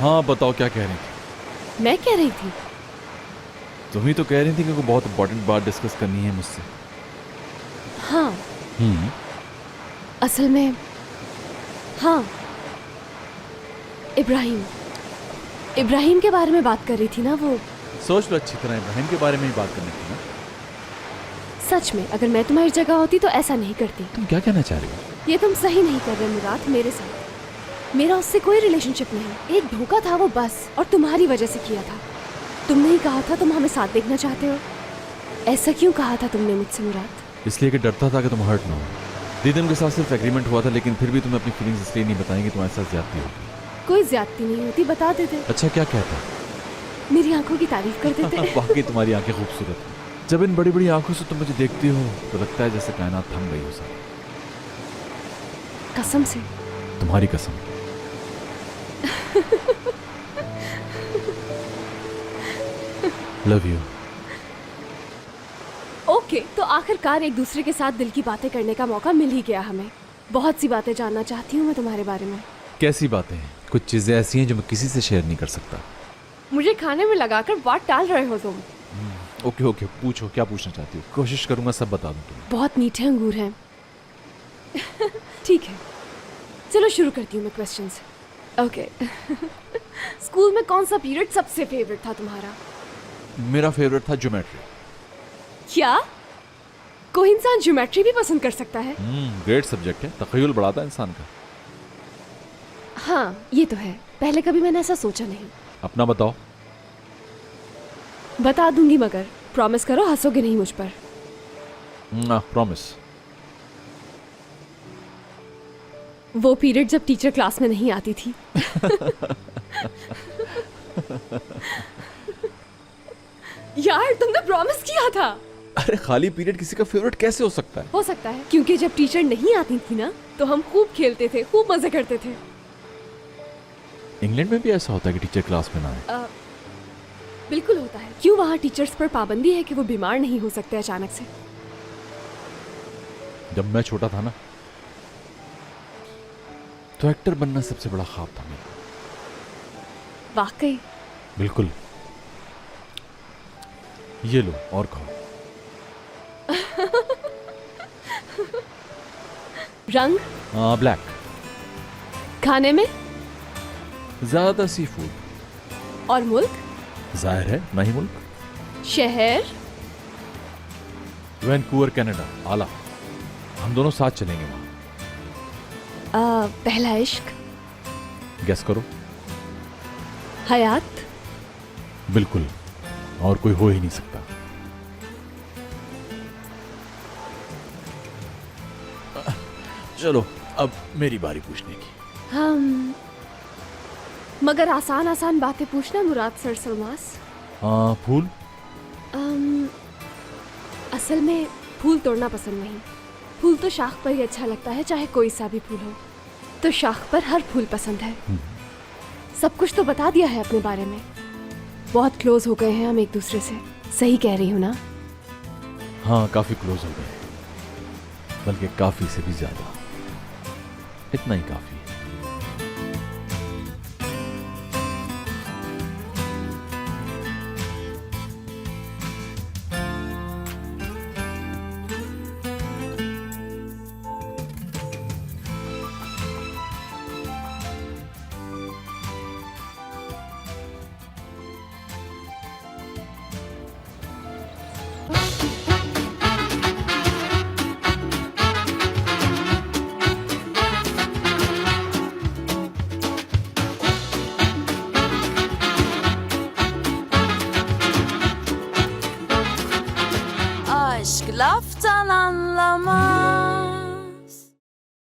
हाँ बताओ, क्या कह रही थी? मैं कह रही थी तुम ही तो कह रही थी कि कोई बहुत इंपॉर्टेंट बात डिस्कस करनी है मुझसे। हाँ असल में हाँ इब्राहिम के बारे में बात कर रही थी ना वो। सोच लो अच्छी तरह, इब्राहिम के बारे में ही बात करनी थी ना। सच में अगर मैं तुम्हारी जगह होती तो ऐसा नहीं करती। तुम क्या कहना चाह रही हो? ये तुम सही नहीं कर रहे मुराद। मेरे साथ मेरा उससे कोई रिलेशनशिप नहीं, एक धोखा था वो बस, और तुम्हारी वजह से किया था। तुमने ही कहा था तुम हमें साथ देखना चाहते हो। ऐसा क्यों कहा था तुमने मुझसे मुराद? इसलिए कि डरता था कि तुम हर्ट ना हो। दीदी के साथ सिर्फ एग्रीमेंट हुआ था, लेकिन फिर भी तुम्हें अपनी फीलिंग्स इसलिए नहीं बताएंगे कि तुम्हारे साथ ज्यादती होगी। कोई ज्यादती नहीं होती, बता देते। अच्छा क्या कहता? मेरी आंखों की तारीफ कर देते। वाकई तुम्हारी आंखें खूबसूरत हैं। जब इन बड़ी बड़ी आंखों से तुम मुझे देखती हो तो लगता है जैसे कायनात थम गई हो सारी। कसम से? तुम्हारी कसम। Love you. ओके, तो आखिरकार एक दूसरे के साथ दिल की बातें करने का मौका मिल ही गया हमें। बहुत सी बातें जानना चाहती हूँ मैं तुम्हारे बारे में। कैसी बातें हैं? कुछ चीजें ऐसी हैं जो मैं किसी से शेयर नहीं कर सकता। मुझे खाने में लगाकर बात टाल रहे हो तुम। ओके ओके, पूछो क्या पूछना चाहती हो। कोशिश करूंगा सब बता दूं तुम्हें। बहुत मीठे अंगूर हैं। ठीक है, चलो शुरू करती हूँ मैं क्वेश्चंस। ओके। स्कूल में कौन सा पीरियड सबसे फेवरेट था तुम्हारा? मेरा फेवरेट था ज्योमेट्री। क्या कोई इंसान ज्योमेट्री भी पसंद कर सकता है? ग्रेट सब्जेक्ट है, तखय्युल बढ़ाता है इंसान का। हाँ ये तो है, पहले कभी मैंने ऐसा सोचा नहीं। अपना बताओ। बता दूंगी मगर प्रॉमिस करो हंसोगे नहीं मुझ पर। प्रॉमिस। वो पीरियड जब टीचर क्लास में नहीं आती थी। यार तुमने प्रॉमिस किया था। अरे खाली पीरियड किसी का फेवरेट कैसे हो सकता है? हो सकता है क्योंकि जब टीचर नहीं आती थी ना तो हम खूब खेलते थे, खूब मजे करते थे। इंग्लैंड में भी ऐसा होता है कि टीचर क्लास में ना आए? बिल्कुल होता है। क्यों वहाँ टीचर्स पर पाबंदी है कि वो बीमार नहीं हो सकते अचानक से? जब मैं छोटा था ना तो एक्टर बनना सबसे बड़ा ख्वाब था मेरा। वाकई? बिल्कुल। ये लो और खाओ। रंग? ब्लैक। खाने में? ज्यादा सी फूड। और मुल्क? जाहिर है नहीं मुल्क। शहर? Vancouver Canada. आला। हम दोनों साथ चलेंगे वहां। पहला इश्क? गेस करो। हयात? बिल्कुल, और कोई हो ही नहीं सकता। चलो अब मेरी बारी पूछने की। हम मगर आसान आसान बातें पूछना मुराद सर सलमास। फूल? असल में फूल तोड़ना पसंद नहीं। फूल तो शाख पर ही अच्छा लगता है, चाहे कोई सा भी फूल हो। तो शाख पर हर फूल पसंद है। सब कुछ तो बता दिया है अपने बारे में। बहुत क्लोज हो गए हैं हम एक दूसरे से। सही कह रही हूँ ना? हाँ काफी क्लोज हो गए, बल्कि काफी से भी ज्यादा। इतना ही काफी है। Aşk laftan anlamaz.